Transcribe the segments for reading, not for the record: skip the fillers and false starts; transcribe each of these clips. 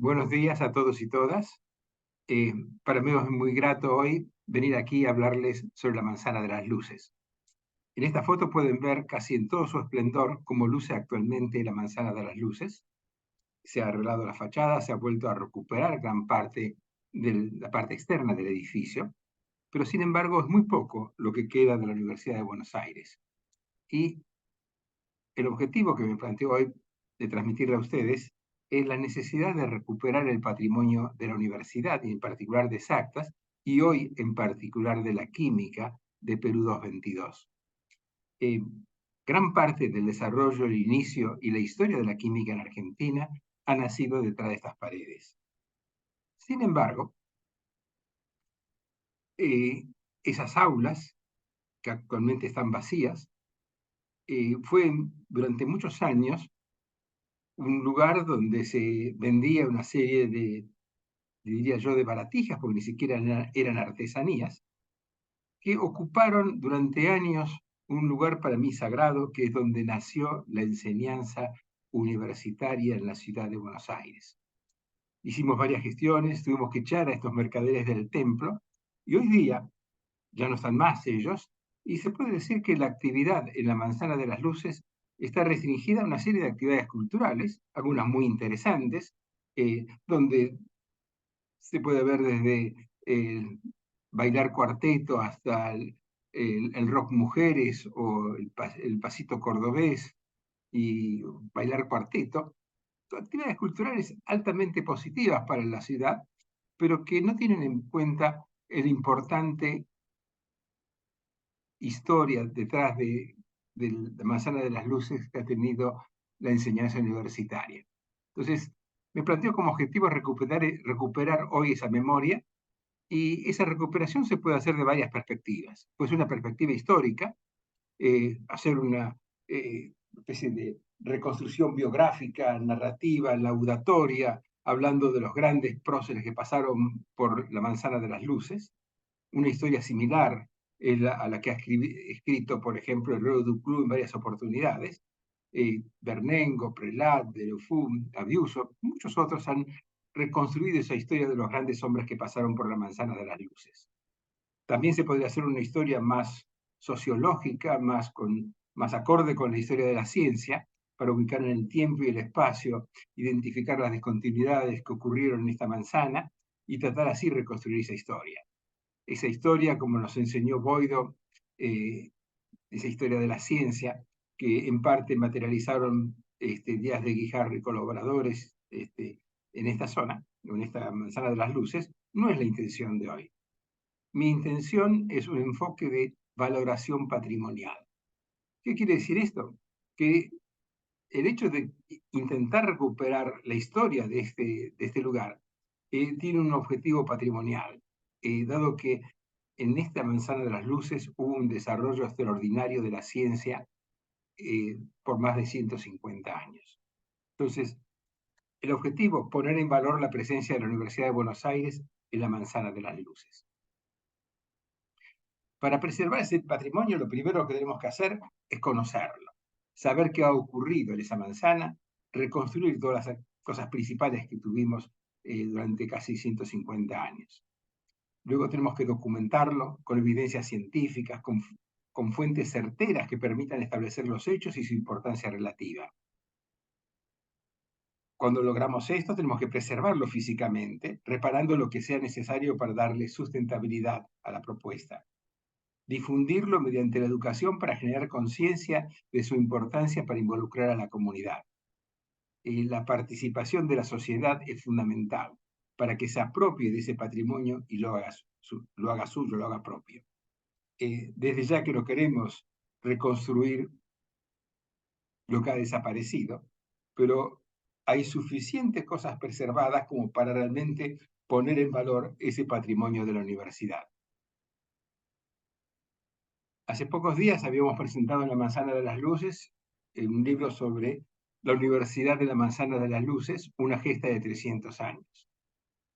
Buenos días a todos y todas. Eh, para mí es muy grato hoy venir aquí a hablarles sobre la manzana de las luces. En esta foto pueden ver casi en todo su esplendor cómo luce actualmente la manzana de las luces. Se ha arreglado la fachada, se ha vuelto a recuperar gran parte de la parte externa del edificio, pero sin embargo es muy poco lo que queda de la Universidad de Buenos Aires. Y el objetivo que me planteo hoy de transmitirle a ustedes es la necesidad de recuperar el patrimonio de la universidad, y en particular de exactas, y hoy en particular de la química de Perú 222. Eh, Gran parte del desarrollo, el inicio y la historia de la química en Argentina ha nacido detrás de estas paredes. Sin embargo, eh, esas aulas, que actualmente están vacías, fue durante muchos años un lugar donde se vendía una serie de, diría yo, de baratijas, porque ni siquiera eran artesanías, que ocuparon durante años un lugar para mí sagrado, que es donde nació la enseñanza universitaria en la ciudad de Buenos Aires. Hicimos varias gestiones, tuvimos que echar a estos mercaderes del templo, y hoy día ya no están más ellos, y se puede decir que la actividad en la Manzana de las Luces está restringida a una serie de actividades culturales, algunas muy interesantes, donde se puede ver desde bailar cuarteto hasta el rock mujeres o el pasito cordobés y bailar cuarteto, actividades culturales altamente positivas para la ciudad, pero que no tienen en cuenta el importante historia detrás de la manzana de las luces que ha tenido la enseñanza universitaria. Entonces, me planteo como objetivo recuperar hoy esa memoria, y esa recuperación se puede hacer de varias perspectivas. Pues una perspectiva histórica, hacer una especie de reconstrucción biográfica, narrativa, laudatoria, hablando de los grandes próceres que pasaron por la manzana de las luces. Una historia similar a la que ha escrito, por ejemplo, el Reo Duclos en varias oportunidades. Bernengo, Prelat, Delofum, Abiuso, muchos otros han reconstruido esa historia de los grandes hombres que pasaron por la manzana de las luces. También se podría hacer una historia más sociológica, más acorde con la historia de la ciencia, para ubicar en el tiempo y el espacio, identificar las discontinuidades que ocurrieron en esta manzana y tratar así de reconstruir esa historia, como nos enseñó Boido, esa historia de la ciencia, que en parte materializaron Díaz de Guijarro y colaboradores en esta zona, en esta manzana de las luces, no es la intención de hoy. Mi intención es un enfoque de valoración patrimonial. ¿Qué quiere decir esto? Que el hecho de intentar recuperar la historia de este lugar tiene un objetivo patrimonial, dado que en esta manzana de las luces hubo un desarrollo extraordinario de la ciencia por más de 150 años. Entonces, el objetivo, poner en valor la presencia de la Universidad de Buenos Aires en la manzana de las luces. Para preservar ese patrimonio, lo primero que tenemos que hacer es conocerlo, saber qué ha ocurrido en esa manzana, reconstruir todas las cosas principales que tuvimos durante casi 150 años. Luego tenemos que documentarlo con evidencias científicas, con fuentes certeras que permitan establecer los hechos y su importancia relativa. Cuando logramos esto, tenemos que preservarlo físicamente, reparando lo que sea necesario para darle sustentabilidad a la propuesta. Difundirlo mediante la educación para generar conciencia de su importancia para involucrar a la comunidad. La participación de la sociedad es fundamental para que se apropie de ese patrimonio y lo haga suyo, lo haga propio. Desde ya que no queremos reconstruir lo que ha desaparecido, pero hay suficientes cosas preservadas como para realmente poner en valor ese patrimonio de la universidad. Hace pocos días habíamos presentado en la Manzana de las Luces un libro sobre la Universidad de la Manzana de las Luces, una gesta de 300 años.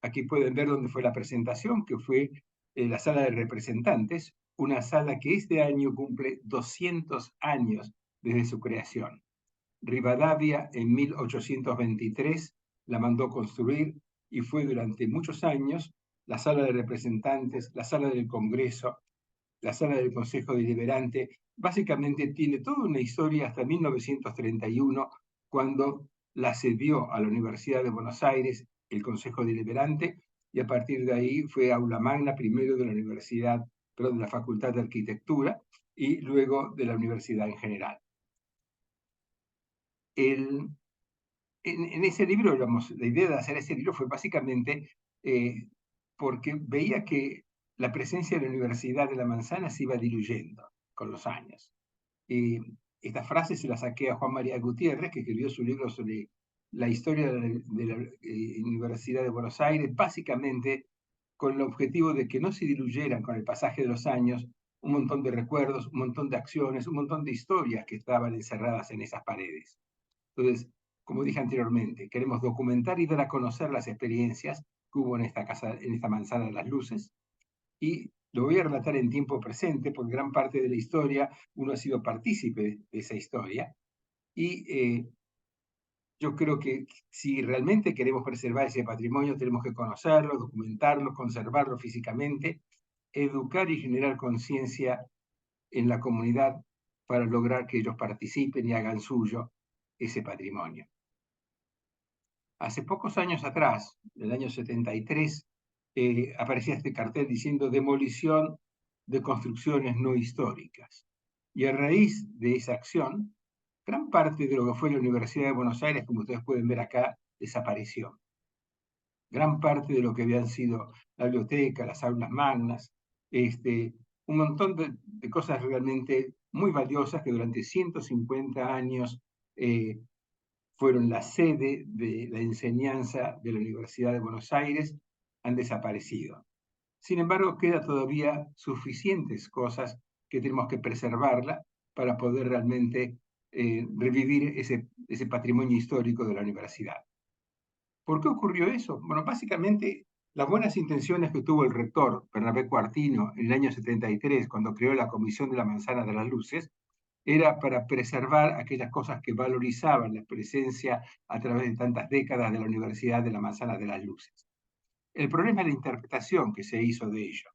Aquí pueden ver dónde fue la presentación, que fue en la sala de representantes, una sala que este año cumple 200 años desde su creación. Rivadavia en 1823 la mandó construir y fue durante muchos años la sala de representantes, la sala del Congreso, la sala del Consejo Deliberante. Básicamente tiene toda una historia hasta 1931, cuando la cedió a la Universidad de Buenos Aires el Consejo Deliberante, y a partir de ahí fue aula magna primero de la Universidad, perdón, de la Facultad de Arquitectura y luego de la Universidad en general. En ese libro, digamos, la idea de hacer ese libro fue básicamente porque veía que la presencia de la Universidad de La Manzana se iba diluyendo con los años. Esta frase se la saqué a Juan María Gutiérrez, que escribió su libro sobre la historia de la Universidad de Buenos Aires, básicamente con el objetivo de que no se diluyeran con el pasaje de los años un montón de recuerdos, un montón de acciones, un montón de historias que estaban encerradas en esas paredes. Entonces, como dije anteriormente, queremos documentar y dar a conocer las experiencias que hubo en esta casa, en esta manzana de las luces, y lo voy a relatar en tiempo presente, porque gran parte de la historia uno ha sido partícipe de esa historia, y yo creo que si realmente queremos preservar ese patrimonio, tenemos que conocerlo, documentarlo, conservarlo físicamente, educar y generar conciencia en la comunidad para lograr que ellos participen y hagan suyo ese patrimonio. Hace pocos años atrás, en el año 73, aparecía este cartel diciendo demolición de construcciones no históricas. Y a raíz de esa acción, gran parte de lo que fue la Universidad de Buenos Aires, como ustedes pueden ver acá, desapareció. Gran parte de lo que habían sido la biblioteca, las aulas magnas, un montón de cosas realmente muy valiosas que durante 150 años fueron la sede de la enseñanza de la Universidad de Buenos Aires, han desaparecido. Sin embargo, queda todavía suficientes cosas que tenemos que preservarla para poder realmente revivir ese patrimonio histórico de la universidad. ¿Por qué ocurrió eso? Bueno, básicamente las buenas intenciones que tuvo el rector Bernabé Cuartino en el año 73, cuando creó la Comisión de la Manzana de las Luces, era para preservar aquellas cosas que valorizaban la presencia a través de tantas décadas de la Universidad de la Manzana de las Luces. El problema es la interpretación que se hizo de ello.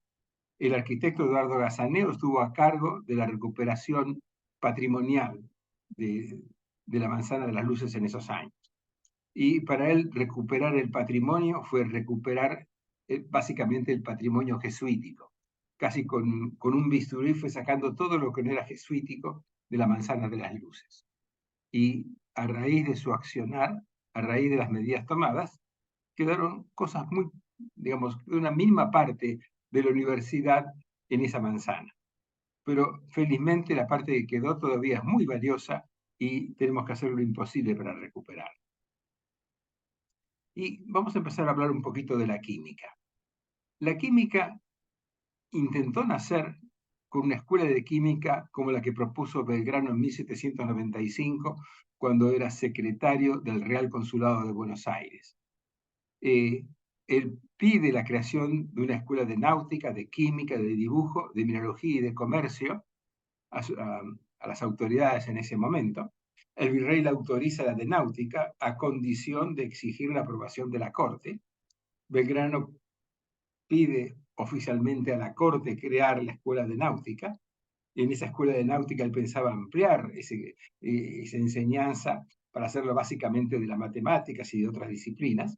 El arquitecto Eduardo Gazaneo estuvo a cargo de la recuperación patrimonial de la Manzana de las Luces en esos años. Y para él recuperar el patrimonio fue recuperar básicamente el patrimonio jesuítico. Casi con un bisturí fue sacando todo lo que no era jesuítico de la Manzana de las Luces. Y a raíz de su accionar, a raíz de las medidas tomadas, quedaron cosas muy, digamos, una mínima parte de la universidad en esa manzana. Pero felizmente la parte que quedó todavía es muy valiosa y tenemos que hacer lo imposible para recuperar. Y vamos a empezar a hablar un poquito de la química. La química intentó nacer con una escuela de química como la que propuso Belgrano en 1795, cuando era secretario del Real Consulado de Buenos Aires. Él pide la creación de una escuela de náutica, de química, de dibujo, de mineralogía y de comercio a las autoridades en ese momento. El virrey la autoriza la de náutica a condición de exigir la aprobación de la corte. Belgrano pide oficialmente a la corte crear la escuela de náutica. En esa escuela de náutica él pensaba ampliar esa enseñanza para hacerlo básicamente de las matemáticas y de otras disciplinas.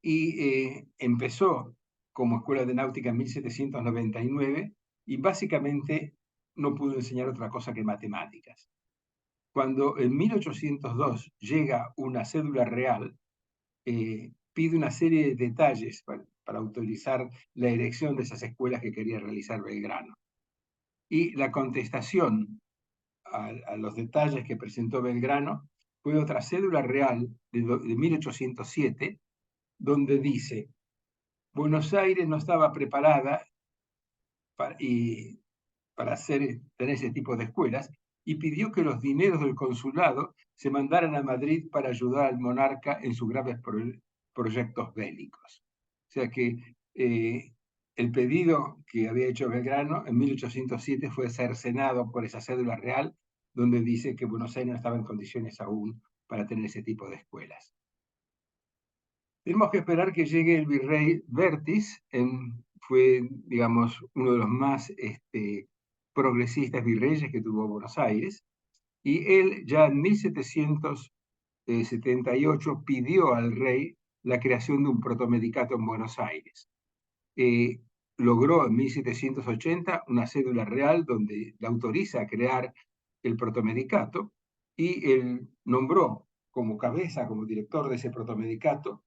Y empezó como escuela de náutica en 1799 y básicamente no pudo enseñar otra cosa que matemáticas. Cuando en 1802 llega una cédula real, pide una serie de detalles para autorizar la erección de esas escuelas que quería realizar Belgrano. Y la contestación a los detalles que presentó Belgrano fue otra cédula real de 1807, donde dice: Buenos Aires no estaba preparada para tener ese tipo de escuelas, y pidió que los dineros del consulado se mandaran a Madrid para ayudar al monarca en sus graves proyectos bélicos. O sea que el pedido que había hecho Belgrano en 1807 fue cercenado por esa cédula real, donde dice que Buenos Aires no estaba en condiciones aún para tener ese tipo de escuelas. Tenemos que esperar que llegue el virrey Vértiz, fue, digamos, uno de los más progresistas virreyes que tuvo Buenos Aires, y él ya en 1778 pidió al rey la creación de un protomedicato en Buenos Aires. Logró en 1780 una cédula real donde le autoriza a crear el protomedicato, y él nombró como cabeza, como director de ese protomedicato,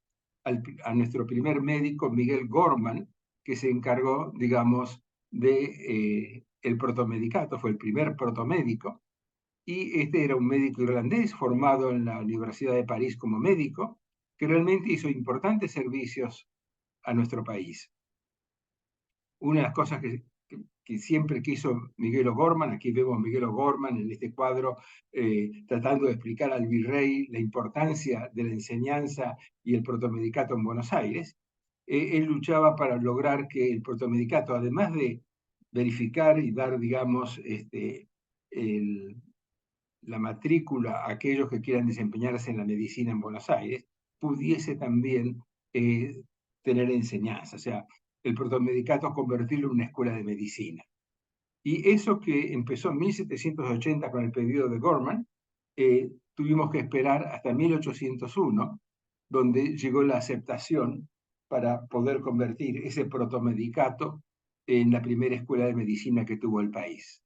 a nuestro primer médico, Miguel Gorman, que se encargó, digamos, de el protomedicato, fue el primer protomédico, y este era un médico irlandés formado en la Universidad de París como médico, que realmente hizo importantes servicios a nuestro país. Una de las cosas que siempre quiso Miguel O'Gorman, aquí vemos a Miguel O'Gorman en este cuadro, tratando de explicar al virrey la importancia de la enseñanza y el protomedicato en Buenos Aires. Él luchaba para lograr que el protomedicato, además de verificar y dar, digamos, la matrícula a aquellos que quieran desempeñarse en la medicina en Buenos Aires, pudiese también tener enseñanza, o sea, el protomedicato convertirlo en una escuela de medicina. Y eso que empezó en 1780 con el pedido de Gorman, tuvimos que esperar hasta 1801, donde llegó la aceptación para poder convertir ese protomedicato en la primera escuela de medicina que tuvo el país.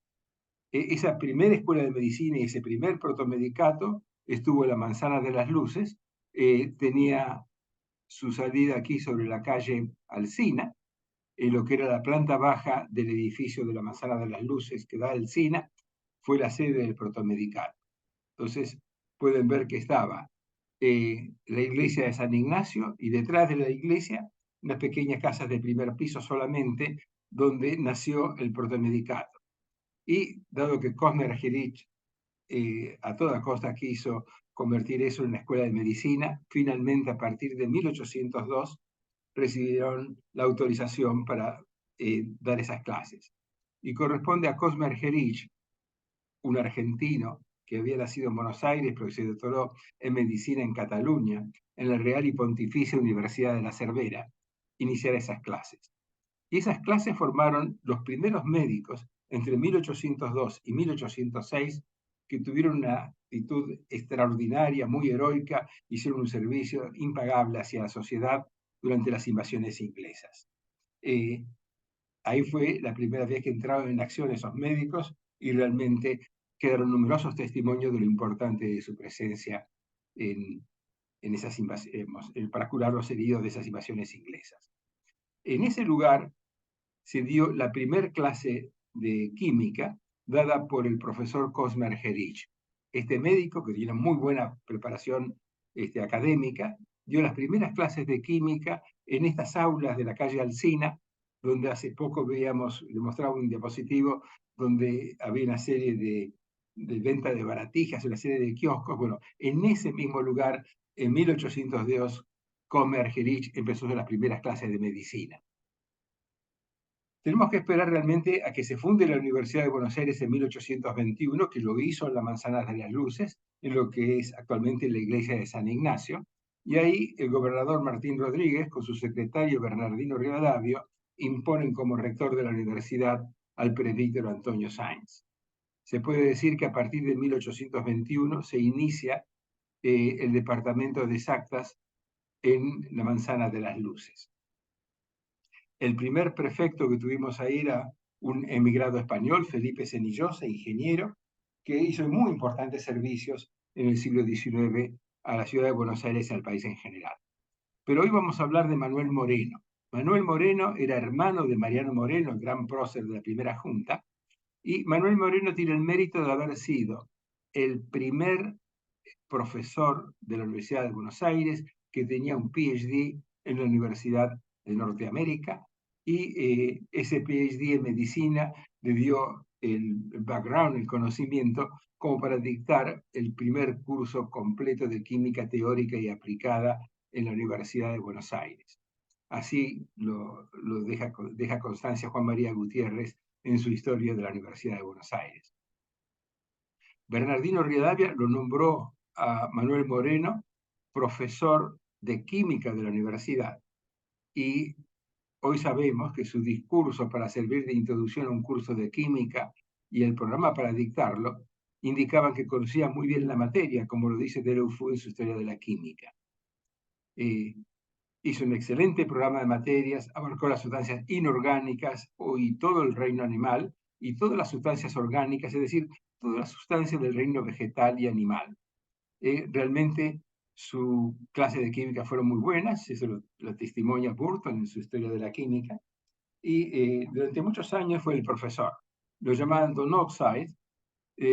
Esa primera escuela de medicina y ese primer protomedicato estuvo en la Manzana de las Luces, tenía su salida aquí sobre la calle Alsina, en lo que era la planta baja del edificio de la Manzana de las Luces que da a Alsina, fue la sede del protomedicato. Entonces, pueden ver que estaba la iglesia de San Ignacio, y detrás de la iglesia unas pequeñas casas de primer piso solamente, donde nació el protomedicato. Y dado que Cosme Argerich a toda costa quiso convertir eso en una escuela de medicina, finalmente a partir de 1802 recibieron la autorización para dar esas clases. Y corresponde a Cosme Argerich, un argentino que había nacido en Buenos Aires, pero que se doctoró en medicina en Cataluña, en la Real y Pontificia Universidad de la Cervera, iniciar esas clases. Y esas clases formaron los primeros médicos entre 1802 y 1806 que tuvieron una actitud extraordinaria, muy heroica, hicieron un servicio impagable hacia la sociedad durante las invasiones inglesas. Ahí fue la primera vez que entraron en acción esos médicos, y realmente quedaron numerosos testimonios de lo importante de su presencia en esas para curar los heridos de esas invasiones inglesas. En ese lugar se dio la primera clase de química dada por el profesor Cosme Argerich. Este médico, que tiene muy buena preparación académica, dio las primeras clases de química en estas aulas de la calle Alsina, donde hace poco veíamos, le mostraba un diapositivo donde había una serie de venta de baratijas, una serie de kioscos. Bueno, en ese mismo lugar, en 1802, Cosme Argerich empezó las primeras clases de medicina. Tenemos que esperar realmente a que se funde la Universidad de Buenos Aires en 1821, que lo hizo en la Manzana de las Luces, en lo que es actualmente la iglesia de San Ignacio, y ahí el gobernador Martín Rodríguez, con su secretario Bernardino Rivadavia, imponen como rector de la universidad al presbítero Antonio Sáenz. Se puede decir que a partir de 1821 se inicia el departamento de exactas en la Manzana de las Luces. El primer prefecto que tuvimos ahí era un emigrado español, Felipe Senillosa, ingeniero, que hizo muy importantes servicios en el siglo XIX a la ciudad de Buenos Aires y al país en general. Pero hoy vamos a hablar de Manuel Moreno. Manuel Moreno era hermano de Mariano Moreno, el gran prócer de la primera junta, y Manuel Moreno tiene el mérito de haber sido el primer profesor de la Universidad de Buenos Aires que tenía un PhD en la Universidad de Norteamérica, y ese PhD en medicina le dio el background, el conocimiento, como para dictar el primer curso completo de química teórica y aplicada en la Universidad de Buenos Aires. Así lo deja constancia Juan María Gutiérrez en su historia de la Universidad de Buenos Aires. Bernardino Rivadavia lo nombró a Manuel Moreno profesor de química de la universidad. Y hoy sabemos que su discurso para servir de introducción a un curso de química y el programa para dictarlo indicaban que conocía muy bien la materia, como lo dice Deleuze en su Historia de la Química. Hizo un excelente programa de materias, abarcó las sustancias inorgánicas y todo el reino animal y todas las sustancias orgánicas, es decir, todas las sustancias del reino vegetal y animal. Realmente su clase de química fueron muy buenas, eso lo testimonia Burton en su Historia de la Química, y durante muchos años fue el profesor. Lo llamaban Don Oxide,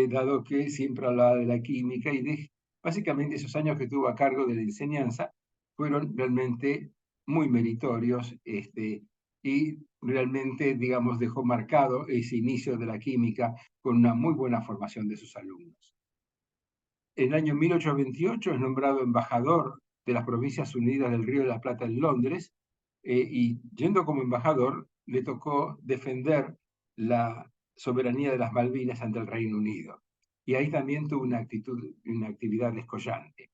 dado que siempre hablaba de la química y básicamente esos años que tuvo a cargo de la enseñanza fueron realmente muy meritorios y realmente, digamos, dejó marcado ese inicio de la química con una muy buena formación de sus alumnos. En el año 1828 es nombrado embajador de las Provincias Unidas del Río de la Plata en Londres y yendo como embajador le tocó defender la soberanía de las Malvinas ante el Reino Unido. Y ahí también tuvo una actividad descollante.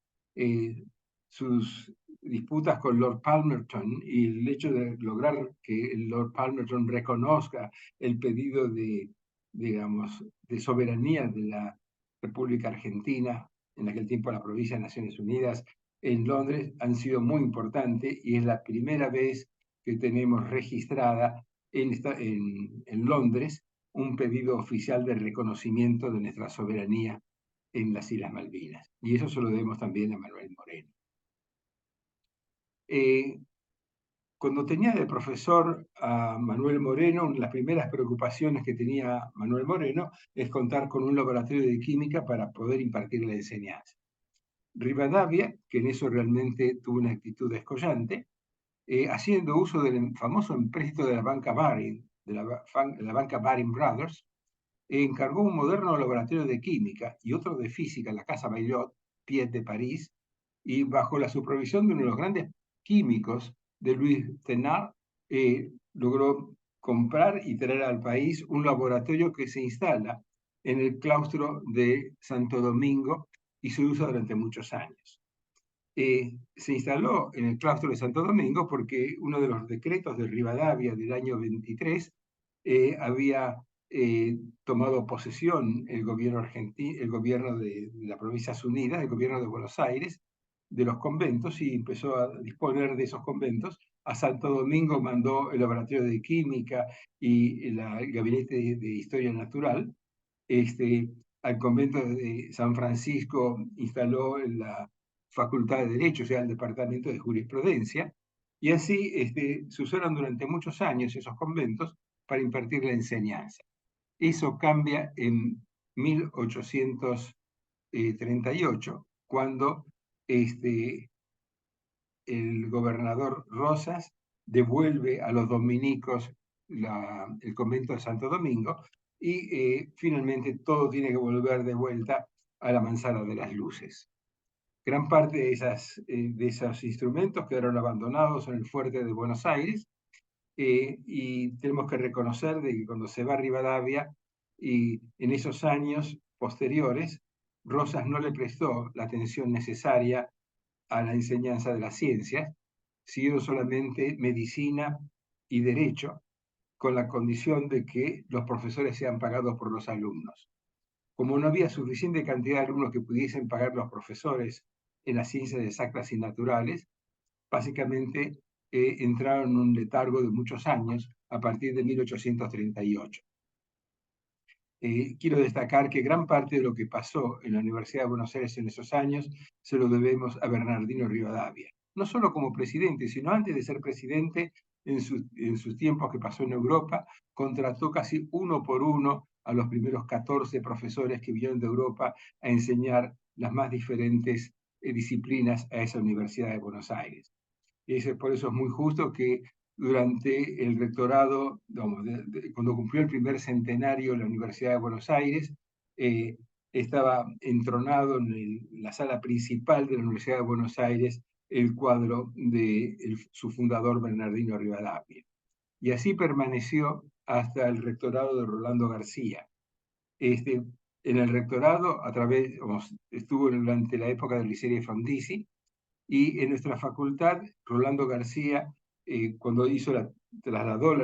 Sus disputas con Lord Palmerston y el hecho de lograr que el Lord Palmerston reconozca el pedido de, digamos, de soberanía de la República Argentina, en aquel tiempo la provincia de Naciones Unidas, en Londres, han sido muy importantes y es la primera vez que tenemos registrada en Londres un pedido oficial de reconocimiento de nuestra soberanía en las Islas Malvinas. Y eso se lo debemos también a Manuel Moreno. Cuando tenía de profesor a Manuel Moreno, una de las primeras preocupaciones que tenía Manuel Moreno es contar con un laboratorio de química para poder impartir la enseñanza. Rivadavia, que en eso realmente tuvo una actitud descollante, haciendo uso del famoso empréstito de la banca Baring, de la banca Baring Brothers, encargó un moderno laboratorio de química y otro de física en la Casa Baillot, Piet de París, y bajo la supervisión de uno de los grandes químicos de Louis Thénard, logró comprar y traer al país un laboratorio que se instala en el claustro de Santo Domingo y se usa durante muchos años. Se instaló en el claustro de Santo Domingo porque uno de los decretos de Rivadavia del año 23 había tomado posesión el gobierno argentino, el gobierno de las Provincias Unidas, el gobierno de Buenos Aires, de los conventos y empezó a disponer de esos conventos. A Santo Domingo mandó el laboratorio de química y el gabinete de historia natural. Al convento de San Francisco instaló la Facultad de Derecho, o sea, el Departamento de Jurisprudencia, y así se usaron durante muchos años esos conventos para impartir la enseñanza. Eso cambia en 1838, cuando el gobernador Rosas devuelve a los dominicos el convento de Santo Domingo y finalmente todo tiene que volver de vuelta a la Manzana de las Luces. Gran parte de esos instrumentos quedaron abandonados en el fuerte de Buenos Aires y tenemos que reconocer de que cuando se va a Rivadavia y en esos años posteriores, Rosas no le prestó la atención necesaria a la enseñanza de las ciencias, siguiendo solamente medicina y derecho, con la condición de que los profesores sean pagados por los alumnos. Como no había suficiente cantidad de alumnos que pudiesen pagar los profesores en las ciencias exactas y naturales, básicamente entraron en un letargo de muchos años a partir de 1838. Quiero destacar que gran parte de lo que pasó en la Universidad de Buenos Aires en esos años se lo debemos a Bernardino Rivadavia. No solo como presidente, sino antes de ser presidente, en sus tiempos que pasó en Europa, contrató casi uno por uno a los primeros 14 profesores que vinieron de Europa a enseñar las más diferentes disciplinas a esa Universidad de Buenos Aires. Y por eso es muy justo que durante el rectorado, cuando cumplió el primer centenario de la Universidad de Buenos Aires, estaba entronado en la sala principal de la Universidad de Buenos Aires el cuadro de su fundador Bernardino Rivadavia. Y así permaneció hasta el rectorado de Rolando García. En el rectorado, estuvo durante la época de Licerio Frondizi, Y en nuestra facultad, Rolando García, cuando trasladó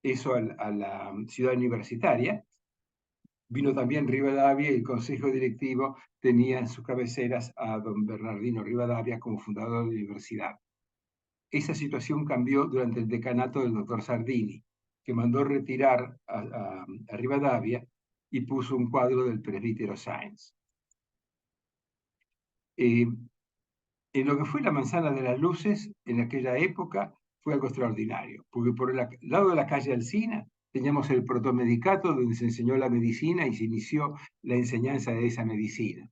eso a la ciudad universitaria, vino también Rivadavia y el consejo directivo tenía en sus cabeceras a don Bernardino Rivadavia como fundador de la universidad. Esa situación cambió durante el decanato del doctor Sardini, que mandó retirar a Rivadavia y puso un cuadro del presbítero Sáenz. En lo que fue la Manzana de las Luces, en aquella época, fue algo extraordinario, porque por el lado de la calle Alsina teníamos el protomedicato donde se enseñó la medicina y se inició la enseñanza de esa medicina.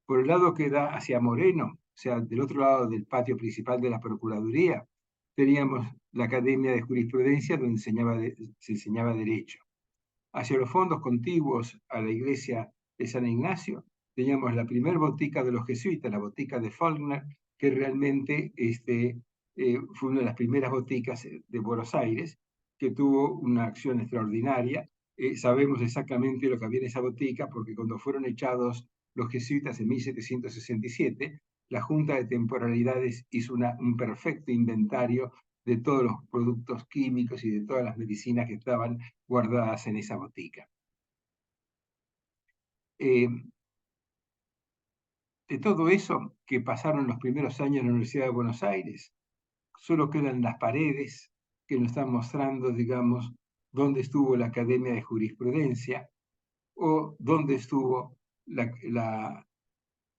Por el lado que da hacia Moreno, o sea, del otro lado del patio principal de la Procuraduría, teníamos la Academia de Jurisprudencia donde se enseñaba Derecho. Hacia los fondos contiguos a la iglesia de San Ignacio, teníamos la primer botica de los jesuitas, la botica de Faulkner, que realmente fue una de las primeras boticas de Buenos Aires, que tuvo una acción extraordinaria. Sabemos exactamente lo que había en esa botica, porque cuando fueron echados los jesuitas en 1767, la Junta de Temporalidades hizo un perfecto inventario de todos los productos químicos y de todas las medicinas que estaban guardadas en esa botica. De todo eso que pasaron los primeros años en la Universidad de Buenos Aires, solo quedan las paredes que nos están mostrando, digamos, dónde estuvo la Academia de Jurisprudencia o dónde estuvo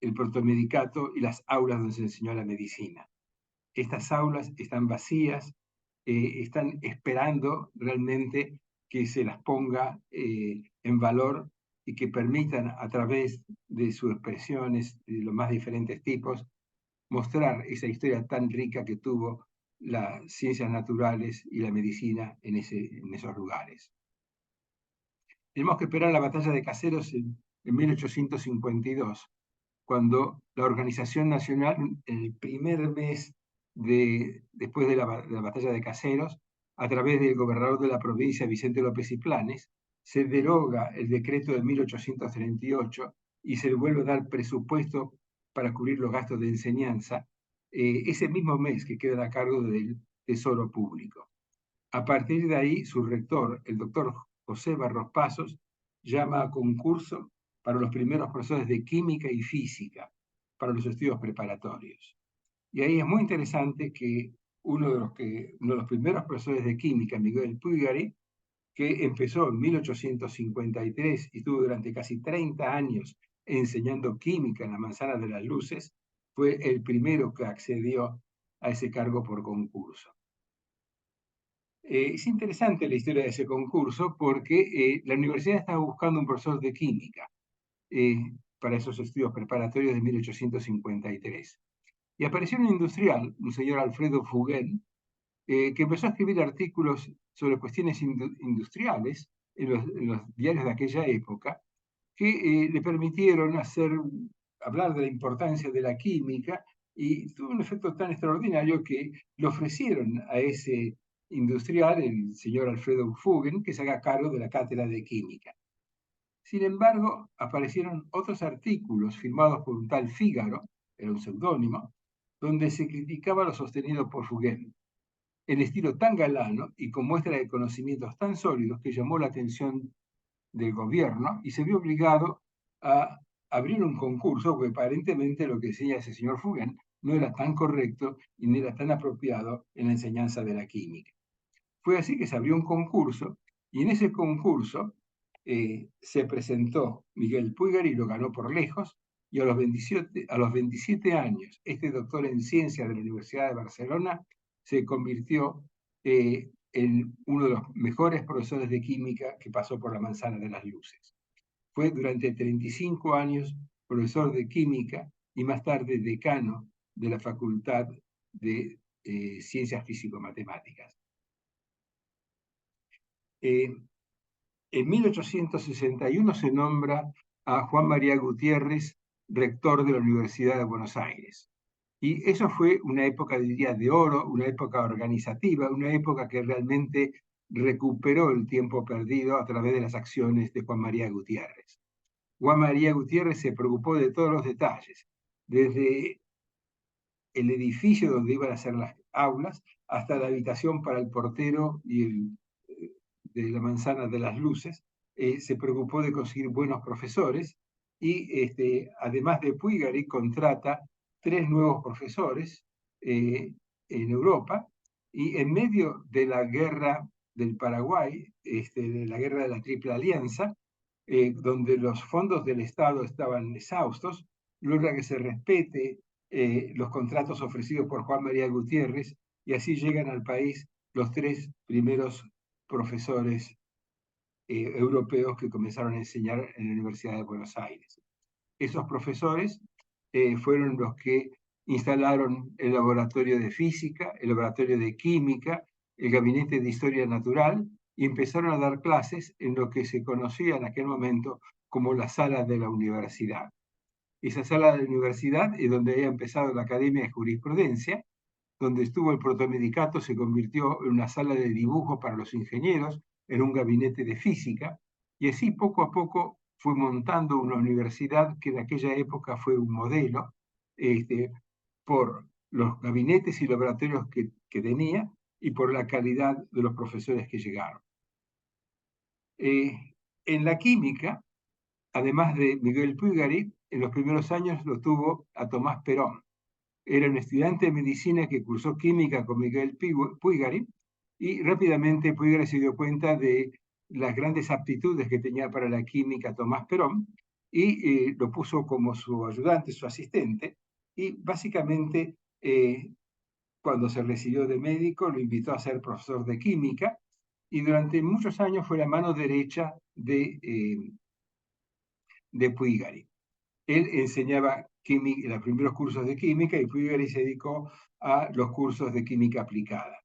el protomedicato y las aulas donde se enseñó la medicina. Estas aulas están vacías, están esperando realmente que se las ponga en valor y que permitan a través de sus expresiones de los más diferentes tipos mostrar esa historia tan rica que tuvo las ciencias naturales y la medicina en esos lugares. Tenemos que esperar la batalla de Caseros en 1852, cuando la Organización Nacional, en el primer mes después de la batalla de Caseros, a través del gobernador de la provincia, Vicente López y Planes, se deroga el decreto de 1838 y se le vuelve a dar presupuesto para cubrir los gastos de enseñanza, ese mismo mes que queda a cargo del Tesoro Público. A partir de ahí, su rector, el doctor José Barros Pasos, llama a concurso para los primeros profesores de química y física, para los estudios preparatorios. Y ahí es muy interesante que uno de los primeros profesores de química, Miguel Puigari, que empezó en 1853 y estuvo durante casi 30 años enseñando química en la Manzana de las Luces, fue el primero que accedió a ese cargo por concurso. Es interesante la historia de ese concurso porque la universidad estaba buscando un profesor de química para esos estudios preparatorios de 1853. Y apareció un industrial, un señor Alfredo Fugain, que empezó a escribir artículos sobre cuestiones industriales en los diarios de aquella época, que le permitieron hablar de la importancia de la química, y tuvo un efecto tan extraordinario que le ofrecieron a ese industrial, el señor Alfredo Fugain, que se haga cargo de la cátedra de química. Sin embargo, aparecieron otros artículos firmados por un tal Fígaro, era un seudónimo, donde se criticaba lo sostenido por Fugain, en estilo tan galano y con muestra de conocimientos tan sólidos que llamó la atención del gobierno y se vio obligado a abrir un concurso, porque aparentemente lo que decía ese señor Fugain no era tan correcto y no era tan apropiado en la enseñanza de la química. Fue así que se abrió un concurso y en ese concurso se presentó Miguel Puigari y lo ganó por lejos, y a los 27 años, este doctor en ciencias de la Universidad de Barcelona se convirtió en uno de los mejores profesores de química que pasó por la Manzana de las Luces. Fue durante 35 años profesor de química y más tarde decano de la Facultad de Ciencias Físico-Matemáticas. En 1861 se nombra a Juan María Gutiérrez rector de la Universidad de Buenos Aires. Y eso fue una época, diría, de oro, una época organizativa, una época que realmente recuperó el tiempo perdido a través de las acciones de Juan María Gutiérrez. Juan María Gutiérrez se preocupó de todos los detalles, desde el edificio donde iban a ser las aulas, hasta la habitación para el portero y de la manzana de las luces. Se preocupó de conseguir buenos profesores y además de Puigari contrata 3 nuevos profesores en Europa, y en medio de la guerra del Paraguay, de la guerra de la Triple Alianza, donde los fondos del Estado estaban exhaustos, logra que se respete los contratos ofrecidos por Juan María Gutiérrez, y así llegan al país los 3 primeros profesores europeos que comenzaron a enseñar en la Universidad de Buenos Aires. Esos profesores fueron los que instalaron el laboratorio de física, el laboratorio de química, el gabinete de historia natural, y empezaron a dar clases en lo que se conocía en aquel momento como la sala de la universidad. Esa sala de la universidad es donde había empezado la Academia de Jurisprudencia, donde estuvo el protomedicato, se convirtió en una sala de dibujo para los ingenieros, en un gabinete de física, y así poco a poco fue montando una universidad que en aquella época fue un modelo, por los gabinetes y laboratorios que tenía y por la calidad de los profesores que llegaron. En la química, además de Miguel Puigari, en los primeros años lo tuvo a Tomás Perón. Era un estudiante de medicina que cursó química con Miguel Puigari, y rápidamente Puigari se dio cuenta de las grandes aptitudes que tenía para la química Tomás Perón, y lo puso como su ayudante, su asistente, y básicamente cuando se recibió de médico lo invitó a ser profesor de química, y durante muchos años fue la mano derecha de Puigari. Él enseñaba los primeros cursos de química, y Puigari se dedicó a los cursos de química aplicada.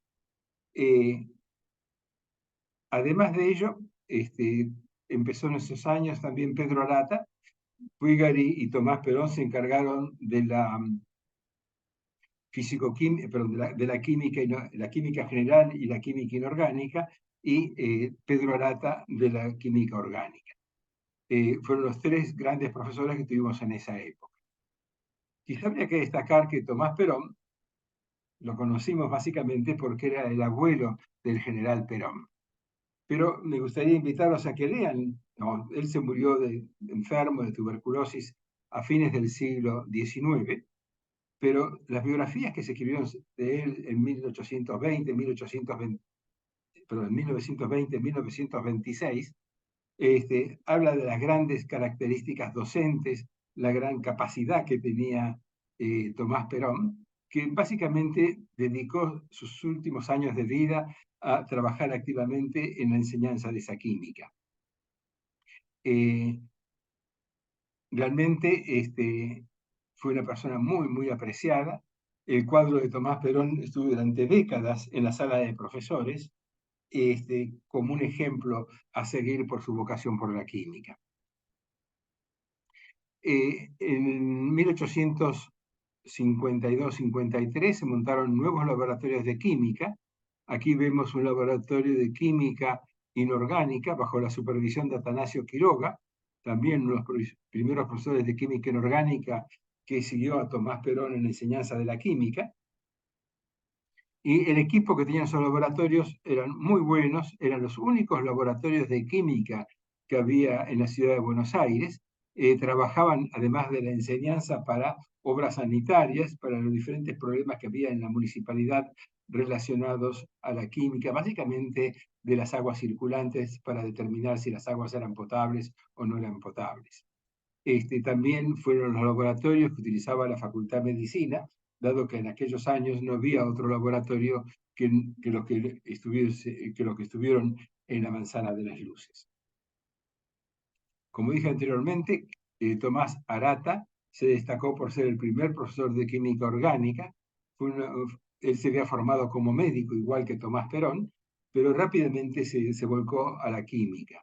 Además de ello, empezó en esos años también Pedro Arata. Puigari y Tomás Perón se encargaron de la de la química, la química general y la química inorgánica, y Pedro Arata de la química orgánica. Fueron los 3 grandes profesores que tuvimos en esa época. Quizá habría que destacar que Tomás Perón lo conocimos básicamente porque era el abuelo del general Perón. Pero me gustaría invitarlos a que lean. No, él se murió enfermo de tuberculosis a fines del siglo XIX, pero las biografías que se escribieron de él en 1820, 1820, perdón, en 1920, 1926, habla de las grandes características docentes, la gran capacidad que tenía Tomás Perón, que básicamente dedicó sus últimos años de vida a trabajar activamente en la enseñanza de esa química. Realmente fue una persona muy, muy apreciada. El cuadro de Tomás Perón estuvo durante décadas en la sala de profesores, como un ejemplo a seguir por su vocación por la química. En 1852-53 se montaron nuevos laboratorios de química. Aquí vemos un laboratorio de química inorgánica bajo la supervisión de Atanasio Quiroga, también uno de los primeros profesores de química inorgánica que siguió a Tomás Perón en la enseñanza de la química. Y el equipo que tenían esos laboratorios eran muy buenos, eran los únicos laboratorios de química que había en la ciudad de Buenos Aires. Trabajaban, además de la enseñanza, para obras sanitarias, para los diferentes problemas que había en la municipalidad relacionados a la química, básicamente de las aguas circulantes, para determinar si las aguas eran potables o no eran potables. También fueron los laboratorios que utilizaba la Facultad de Medicina, dado que en aquellos años no había otro laboratorio que los que estuvieron en la Manzana de las Luces. Como dije anteriormente, Tomás Arata se destacó por ser el primer profesor de química orgánica. Él se había formado como médico, igual que Tomás Perón, pero rápidamente se volcó a la química.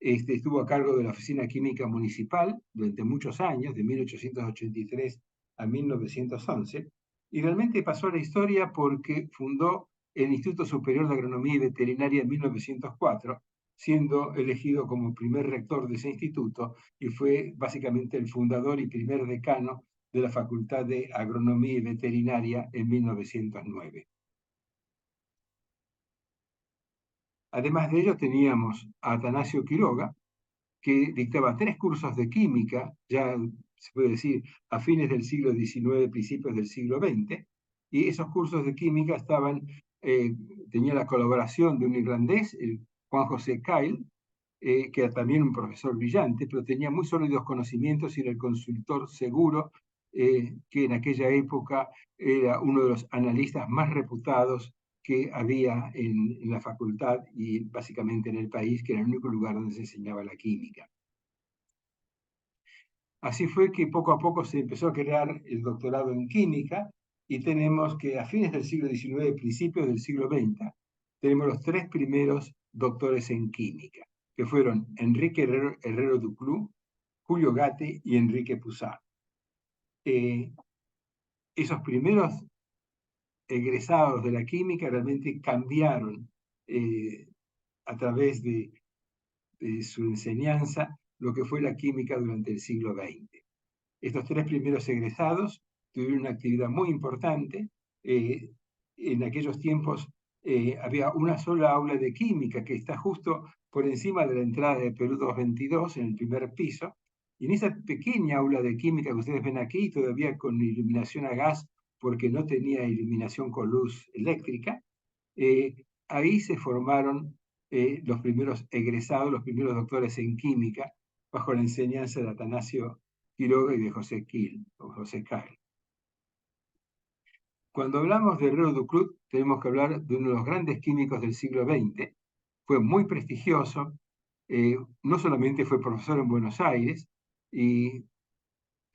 Estuvo a cargo de la Oficina Química Municipal durante muchos años, de 1883 a 1911, y realmente pasó a la historia porque fundó el Instituto Superior de Agronomía y Veterinaria en 1904, siendo elegido como primer rector de ese instituto, y fue básicamente el fundador y primer decano de la Facultad de Agronomía y Veterinaria en 1909. Además de ello, teníamos a Atanasio Quiroga, que dictaba 3 cursos de química, ya se puede decir a fines del siglo XIX, principios del siglo XX, y esos cursos de química tenía la colaboración de un irlandés, el Juan José Kyle, que era también un profesor brillante, pero tenía muy sólidos conocimientos y era el consultor seguro, que en aquella época era uno de los analistas más reputados que había en la facultad y básicamente en el país, que era el único lugar donde se enseñaba la química. Así fue que poco a poco se empezó a crear el doctorado en química y tenemos que a fines del siglo XIX, principios del siglo XX, tenemos los 3 primeros doctores en química, que fueron Enrique Herrero Duclú, Julio Gatti y Enrique Poussin. Esos primeros egresados de la química realmente cambiaron a través de su enseñanza lo que fue la química durante el siglo XX. Estos 3 primeros egresados tuvieron una actividad muy importante. En aquellos tiempos había una sola aula de química que está justo por encima de la entrada de Perú 222, en el primer piso. Y en esa pequeña aula de química que ustedes ven aquí, todavía con iluminación a gas, porque no tenía iluminación con luz eléctrica, ahí se formaron los primeros egresados, los primeros doctores en química, bajo la enseñanza de Atanasio Quiroga y de José Kyle. Cuando hablamos de Herrero Duclú, tenemos que hablar de uno de los grandes químicos del siglo XX. Fue muy prestigioso, no solamente fue profesor en Buenos Aires,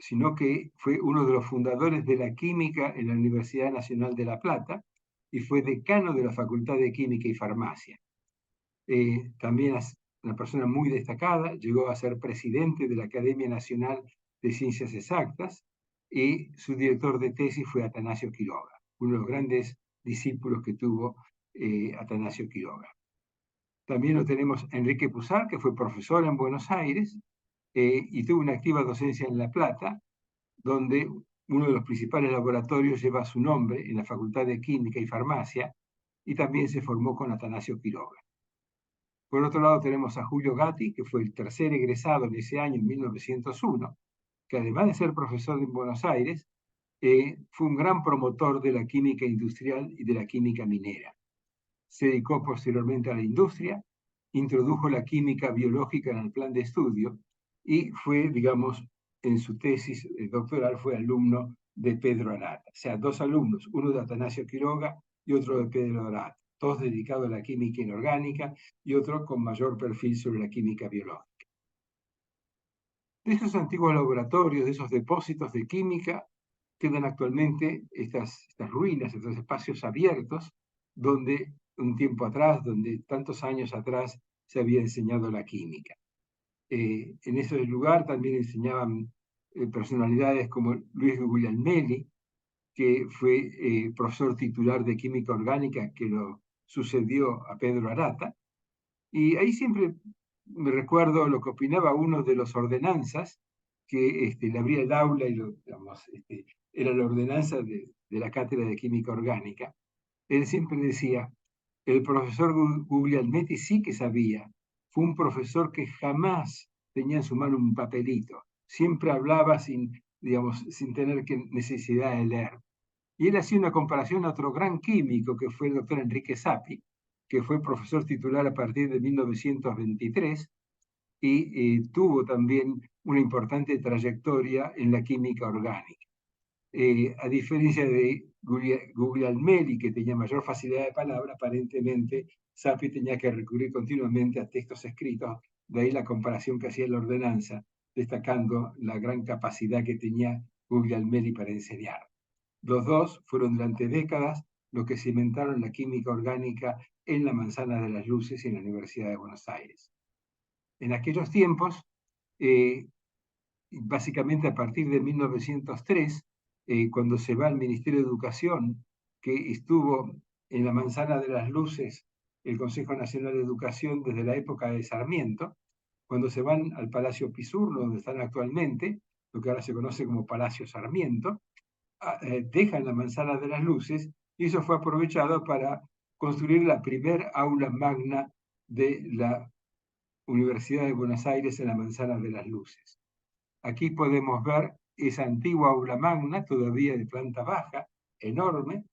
sino que fue uno de los fundadores de la química en la Universidad Nacional de La Plata y fue decano de la Facultad de Química y Farmacia. También es una persona muy destacada, llegó a ser presidente de la Academia Nacional de Ciencias Exactas y su director de tesis fue Atanasio Quiroga, uno de los grandes discípulos que tuvo Atanasio Quiroga. También lo tenemos Enrique Poussin, que fue profesor en Buenos Aires y tuvo una activa docencia en La Plata, donde uno de los principales laboratorios lleva su nombre en la Facultad de Química y Farmacia y también se formó con Atanasio Quiroga. Por otro lado tenemos a Julio Gatti, que fue el tercer egresado en ese año, en 1901, que además de ser profesor en Buenos Aires, fue un gran promotor de la química industrial y de la química minera. Se dedicó posteriormente a la industria, introdujo la química biológica en el plan de estudio y fue, digamos, en su tesis doctoral fue alumno de Pedro Arata. O sea, 2 alumnos, uno de Atanasio Quiroga y otro de Pedro Arata, todos dedicados a la química inorgánica y otro con mayor perfil sobre la química biológica. De esos antiguos laboratorios, de esos depósitos de química, quedan actualmente estas ruinas, estos espacios abiertos, donde un tiempo atrás, donde tantos años atrás se había enseñado la química. En ese lugar también enseñaban personalidades como Luis Guglielmelli, que fue profesor titular de química orgánica, que lo sucedió a Pedro Arata. Y ahí siempre me recuerdo lo que opinaba uno de los ordenanzas, que le abría el aula y era la ordenanza de la cátedra de química orgánica. Él siempre decía, el profesor Guglielmetti sí que sabía, fue un profesor que jamás tenía en su mano un papelito, siempre hablaba sin tener necesidad de leer. Y él hacía una comparación a otro gran químico que fue el doctor Enrique Sappi, que fue profesor titular a partir de 1923 y tuvo también una importante trayectoria en la química orgánica. A diferencia de Guglielmelli, que tenía mayor facilidad de palabra, aparentemente Sappi tenía que recurrir continuamente a textos escritos, de ahí la comparación que hacía la ordenanza, destacando la gran capacidad que tenía Guglielmelli para enseñar. Los dos fueron durante décadas los que cimentaron la química orgánica en la Manzana de las Luces y en la Universidad de Buenos Aires. En aquellos tiempos, básicamente a partir de 1903, cuando se va al Ministerio de Educación, que estuvo en la Manzana de las Luces el Consejo Nacional de Educación desde la época de Sarmiento, cuando se van al Palacio Pisurno, donde están actualmente, lo que ahora se conoce como Palacio Sarmiento, dejan la Manzana de las Luces, y eso fue aprovechado para construir la primer aula magna de la Universidad de Buenos Aires en la Manzana de las Luces. Aquí podemos ver esa antigua aula magna, todavía de planta baja, enorme,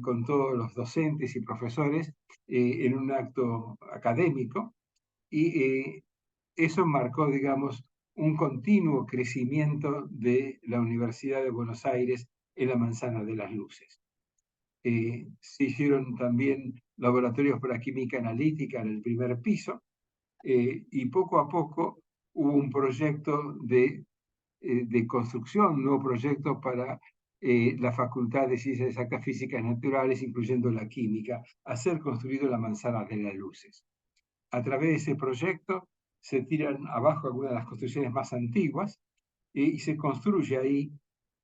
con todos los docentes y profesores en un acto académico, y eso marcó, digamos, un continuo crecimiento de la Universidad de Buenos Aires en la Manzana de las Luces. Se hicieron también laboratorios para química analítica en el primer piso, y poco a poco hubo un proyecto de construcción, un nuevo proyecto para la Facultad de Ciencias Exactas Físicas Naturales, incluyendo la química, a ser construido la Manzana de las Luces. A través de ese proyecto se tiran abajo algunas de las construcciones más antiguas y se construye ahí,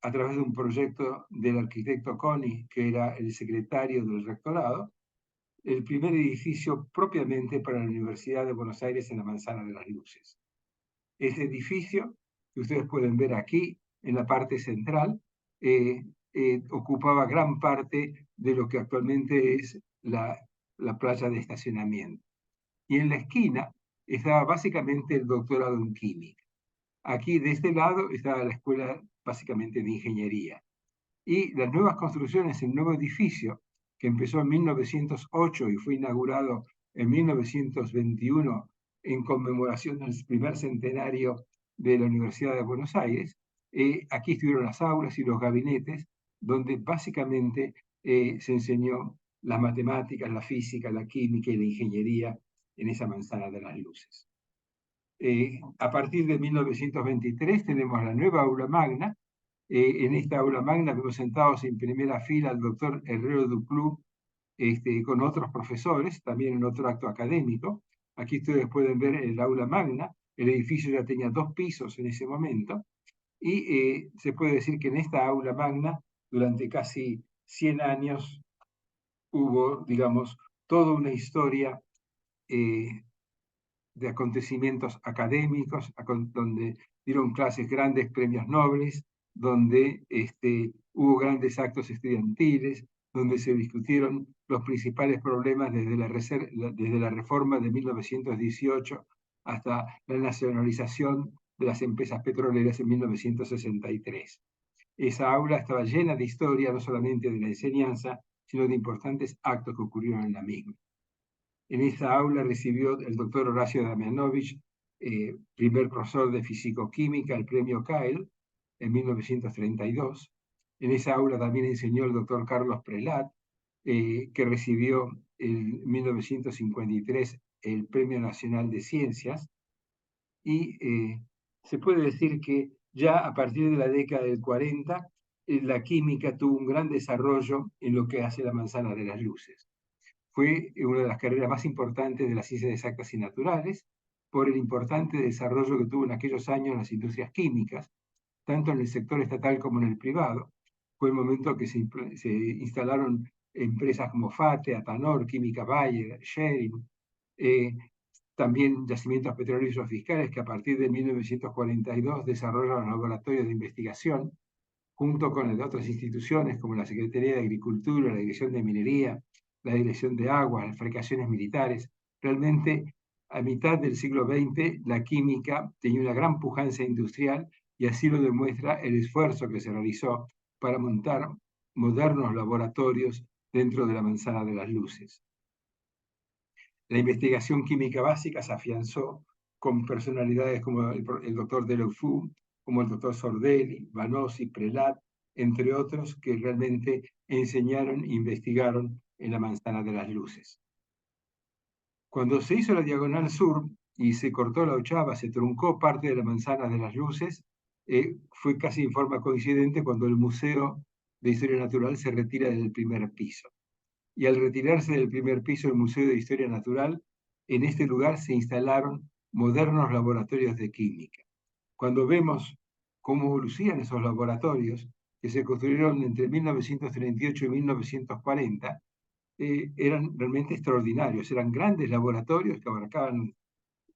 a través de un proyecto del arquitecto Coni, que era el secretario del rectorado, el primer edificio propiamente para la Universidad de Buenos Aires en la Manzana de las Luces. Ese edificio, que ustedes pueden ver aquí en la parte central, ocupaba gran parte de lo que actualmente es la playa de estacionamiento. Y en la esquina estaba básicamente el doctorado en química. Aquí de este lado estaba la escuela básicamente de ingeniería. Y las nuevas construcciones, el nuevo edificio, que empezó en 1908 y fue inaugurado en 1921 en conmemoración del primer centenario de la Universidad de Buenos Aires, aquí estuvieron las aulas y los gabinetes, donde básicamente se enseñó las matemáticas, la física, la química y la ingeniería en esa manzana de las luces. A partir de 1923 tenemos la nueva aula magna. En esta aula magna vemos sentados en primera fila al doctor Herrero Duclú, con otros profesores, también en otro acto académico. Aquí ustedes pueden ver el aula magna. El edificio ya tenía 2 pisos en ese momento, y se puede decir que en esta aula magna, durante casi 100 años, hubo, digamos, toda una historia de acontecimientos académicos, donde dieron clases grandes premios Nobel, donde hubo grandes actos estudiantiles, donde se discutieron los principales problemas desde la reforma de 1918 hasta la nacionalización de las empresas petroleras en 1963. Esa aula estaba llena de historia, no solamente de la enseñanza, sino de importantes actos que ocurrieron en la misma. En esta aula recibió el doctor Horacio Damianovich, primer profesor de fisicoquímica, el premio Kyle en 1932. En esa aula también enseñó el doctor Carlos Prelat, que recibió en 1953 el Premio Nacional de Ciencias. Y se puede decir que ya a partir de la década del 40, la química tuvo un gran desarrollo en lo que hace la manzana de las luces. Fue una de las carreras más importantes de las ciencias exactas y naturales, por el importante desarrollo que tuvo en aquellos años las industrias químicas, tanto en el sector estatal como en el privado. Fue el momento que se instalaron empresas como FATE, Atanor, Química Bayer, Schering, también yacimientos petrolíferos fiscales que a partir de 1942 desarrollaron laboratorios de investigación, junto con el de otras instituciones como la Secretaría de Agricultura, la Dirección de Minería, la Dirección de Agua, las fabricaciones militares. Realmente, a mitad del siglo XX, la química tenía una gran pujanza industrial, y así lo demuestra el esfuerzo que se realizó para montar modernos laboratorios dentro de la manzana de las luces. La investigación química básica se afianzó con personalidades como el doctor Deleufoux, como el doctor Sordelli, Vanossi, Prelat, entre otros, que realmente enseñaron e investigaron en la manzana de las luces. Cuando se hizo la diagonal sur y se cortó la ochava, se truncó parte de la manzana de las luces, fue casi en forma coincidente cuando el Museo de Historia Natural se retira del primer piso. Y al retirarse del primer piso del Museo de Historia Natural, en este lugar se instalaron modernos laboratorios de química. Cuando vemos cómo lucían esos laboratorios, que se construyeron entre 1938 y 1940, eran realmente extraordinarios. Eran grandes laboratorios que abarcaban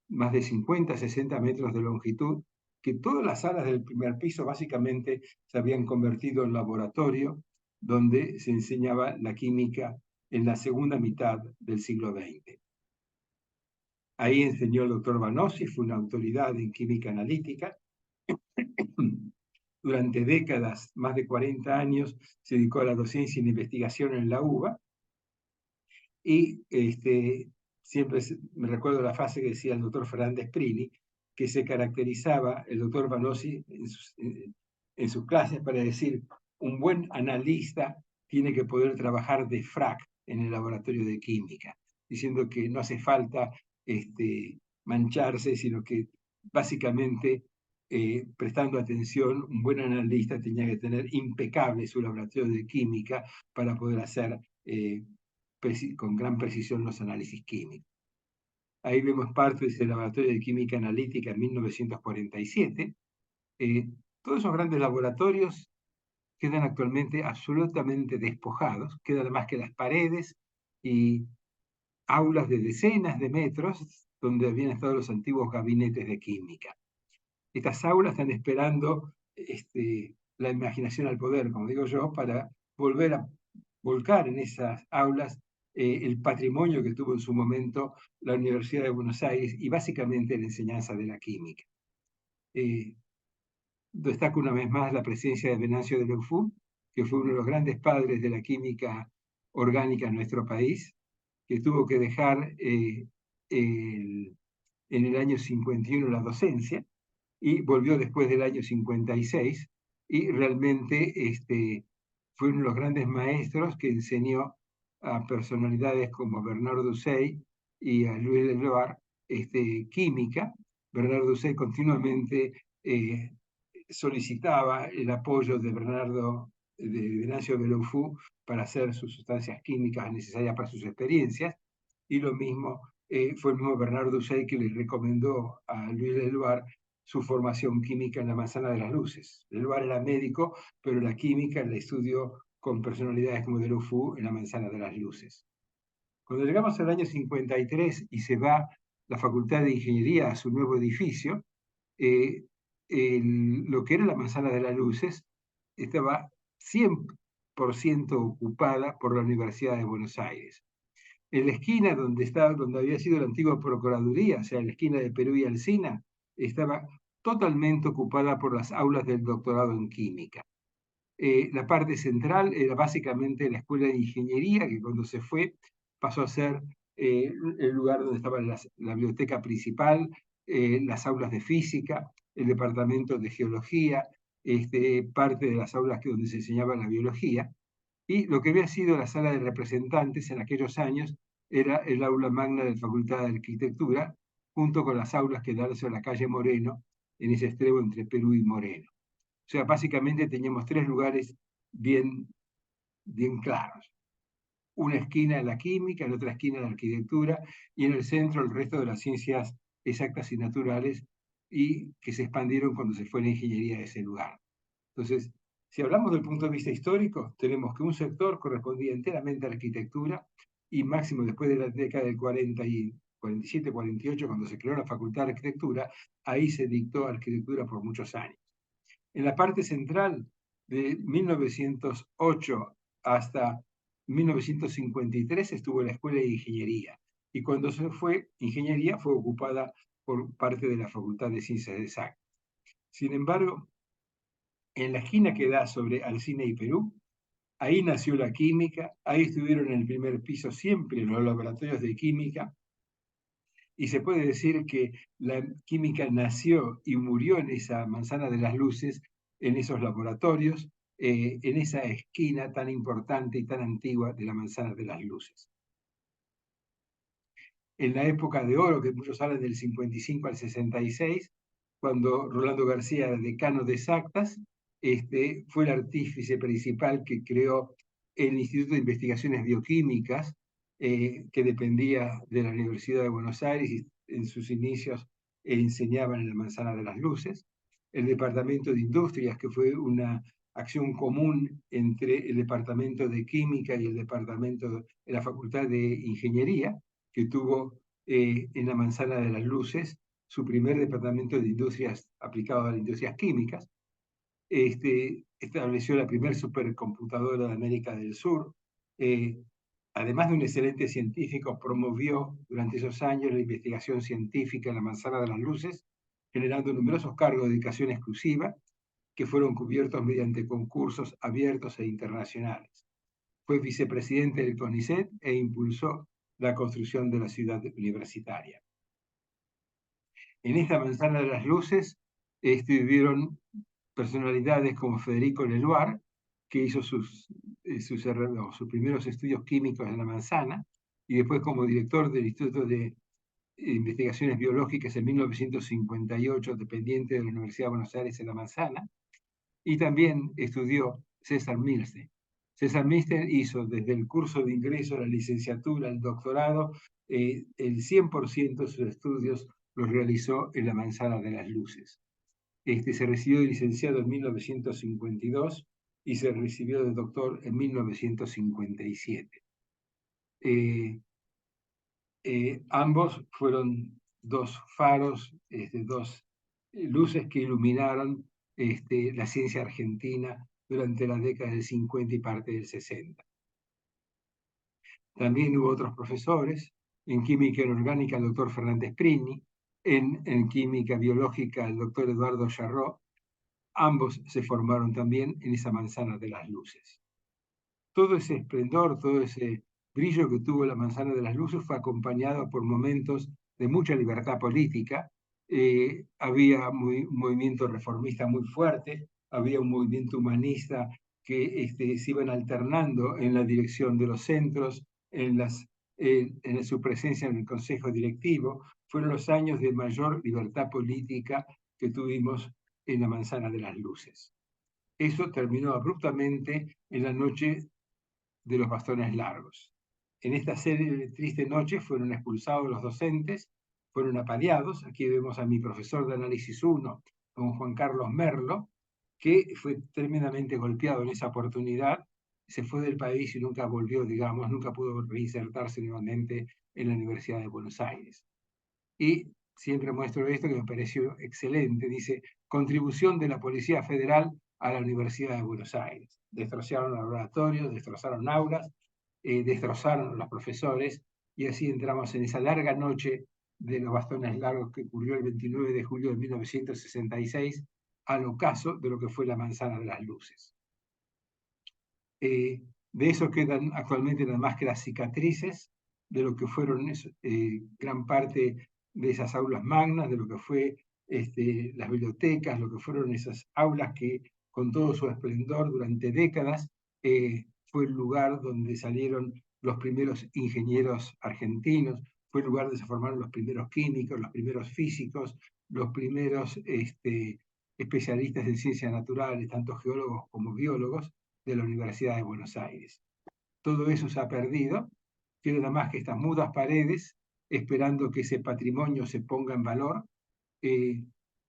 más de 50, 60 metros de longitud, que todas las salas del primer piso básicamente se habían convertido en laboratorio donde se enseñaba la química en la segunda mitad del siglo XX. Ahí enseñó el doctor Vanossi, fue una autoridad en química analítica. Durante décadas, más de 40 años, se dedicó a la docencia y la investigación en la UBA. Y siempre me recuerdo la frase que decía el doctor Fernández Prini, que se caracterizaba el doctor Vanossi en sus clases para decir: un buen analista tiene que poder trabajar de frac en el laboratorio de química, diciendo que no hace falta mancharse, sino que básicamente prestando atención, un buen analista tenía que tener impecable su laboratorio de química para poder hacer con gran precisión los análisis químicos. Ahí vemos parte de ese laboratorio de química analítica en 1947. Todos esos grandes laboratorios quedan actualmente absolutamente despojados, quedan más que las paredes y aulas de decenas de metros donde habían estado los antiguos gabinetes de química. Estas aulas están esperando la imaginación al poder, como digo yo, para volver a volcar en esas aulas el patrimonio que tuvo en su momento la Universidad de Buenos Aires y básicamente la enseñanza de la química. Destaco una vez más la presencia de Venancio de Leuphun, que fue uno de los grandes padres de la química orgánica en nuestro país, que tuvo que dejar en el año 51 la docencia y volvió después del año 56 y realmente fue uno de los grandes maestros que enseñó a personalidades como Bernardo Dussey y a Louis Leloir química. Bernardo Dussey continuamente solicitaba el apoyo de Venancio Belofú para hacer sus sustancias químicas necesarias para sus experiencias, y lo mismo fue el mismo Bernardo Dussey que le recomendó a Louis Leloir su formación química en la Manzana de las Luces. Leloir era médico, pero la química la estudió con personalidades como Deleuze en la Manzana de las Luces. Cuando llegamos al año 53 y se va la Facultad de Ingeniería a su nuevo edificio, lo que era la Manzana de las Luces estaba 100% ocupada por la Universidad de Buenos Aires. En la esquina donde había sido la antigua Procuraduría, o sea, en la esquina de Perú y Alsina, estaba totalmente ocupada por las aulas del doctorado en química. La parte central era básicamente la Escuela de Ingeniería, que cuando se fue pasó a ser el lugar donde estaba la biblioteca principal, las aulas de física, el departamento de geología, parte de las aulas donde se enseñaba la biología, y lo que había sido la sala de representantes en aquellos años era el aula magna de la Facultad de Arquitectura, junto con las aulas que dan sobre la calle Moreno, en ese extremo entre Perú y Moreno. O sea, básicamente teníamos tres lugares bien claros. Una esquina en la química, en otra esquina en la arquitectura, y en el centro el resto de las ciencias exactas y naturales, y que se expandieron cuando se fue la ingeniería de ese lugar. Entonces, si hablamos del punto de vista histórico, tenemos que un sector correspondía enteramente a la arquitectura, y máximo después de la década del 47, 48, cuando se creó la Facultad de Arquitectura, ahí se dictó arquitectura por muchos años. En la parte central, de 1908 hasta 1953, estuvo la Escuela de Ingeniería, y cuando se fue, Ingeniería fue ocupada por parte de la Facultad de Ciencias Exactas. Sin embargo, en la esquina que da sobre Alsina y Perú, ahí nació la química, ahí estuvieron en el primer piso siempre los laboratorios de química, y se puede decir que la química nació y murió en esa Manzana de las Luces, en esos laboratorios, en esa esquina tan importante y tan antigua de la Manzana de las Luces. En la época de oro, que muchos hablan del 55 al 66, cuando Rolando García era decano de exactas, fue el artífice principal que creó el Instituto de Investigaciones Bioquímicas, que dependía de la Universidad de Buenos Aires, y en sus inicios enseñaban en la Manzana de las Luces. El Departamento de Industrias, que fue una acción común entre el Departamento de Química y el Departamento de la Facultad de Ingeniería, que tuvo en la Manzana de las Luces su primer departamento de industrias aplicado a las industrias químicas. Estableció la primera supercomputadora de América del Sur. Además de un excelente científico, promovió durante esos años la investigación científica en la Manzana de las Luces, generando numerosos cargos de dedicación exclusiva que fueron cubiertos mediante concursos abiertos e internacionales. Fue vicepresidente del CONICET e impulsó la construcción de la ciudad universitaria. En esta Manzana de las Luces vivieron personalidades como Federico Leloir, que hizo sus primeros estudios químicos en la manzana, y después como director del Instituto de Investigaciones Biológicas en 1958, dependiente de la Universidad de Buenos Aires en la Manzana, y también estudió César Milstein. César Milstein hizo desde el curso de ingreso a la licenciatura, al doctorado, el 100% de sus estudios los realizó en la Manzana de las Luces. Se recibió de licenciado en 1952 y se recibió de doctor en 1957. Ambos fueron dos faros, dos luces que iluminaron la ciencia argentina durante la década del 50 y parte del 60. También hubo otros profesores, en química inorgánica el doctor Fernández Prini, en química biológica el doctor Eduardo Charrot. Ambos se formaron también en esa Manzana de las Luces. Todo ese esplendor, todo ese brillo que tuvo la Manzana de las Luces fue acompañado por momentos de mucha libertad política. Había un movimiento reformista muy fuerte, había un movimiento humanista que se iban alternando en la dirección de los centros, en su presencia en el Consejo Directivo. Fueron los años de mayor libertad política que tuvimos en la Manzana de las Luces. Eso terminó abruptamente en la noche de los bastones largos. En esta triste noche fueron expulsados los docentes, fueron apaleados. Aquí vemos a mi profesor de análisis 1, don Juan Carlos Merlo, que fue tremendamente golpeado en esa oportunidad, se fue del país y nunca volvió, digamos, nunca pudo reinsertarse nuevamente en la Universidad de Buenos Aires. Y siempre muestro esto que me pareció excelente. Dice, contribución de la Policía Federal a la Universidad de Buenos Aires. Destrozaron laboratorios, destrozaron aulas, destrozaron a los profesores, y así entramos en esa larga noche de los bastones largos que ocurrió el 29 de julio de 1966, al ocaso de lo que fue la Manzana de las Luces. De eso quedan actualmente nada más que las cicatrices de lo que fueron gran parte de esas aulas magnas, de lo que fue las bibliotecas, lo que fueron esas aulas que con todo su esplendor durante décadas fue el lugar donde salieron los primeros ingenieros argentinos, fue el lugar donde se formaron los primeros químicos, los primeros físicos, los primeros especialistas en ciencias naturales, tanto geólogos como biólogos, de la Universidad de Buenos Aires. Todo eso se ha perdido, queda nada más que estas mudas paredes, esperando que ese patrimonio se ponga en valor.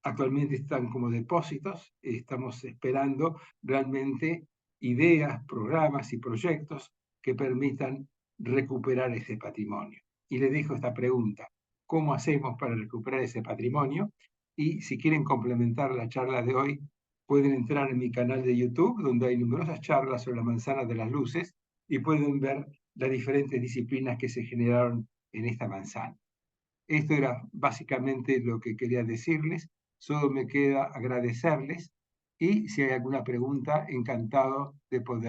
Actualmente están como depósitos, estamos esperando realmente ideas, programas y proyectos que permitan recuperar ese patrimonio. Y les dejo esta pregunta: ¿cómo hacemos para recuperar ese patrimonio? Y si quieren complementar la charla de hoy, pueden entrar en mi canal de YouTube, donde hay numerosas charlas sobre la Manzana de las Luces, y pueden ver las diferentes disciplinas que se generaron en esta manzana. Esto era básicamente lo que quería decirles. Solo me queda agradecerles, y si hay alguna pregunta, encantado de poder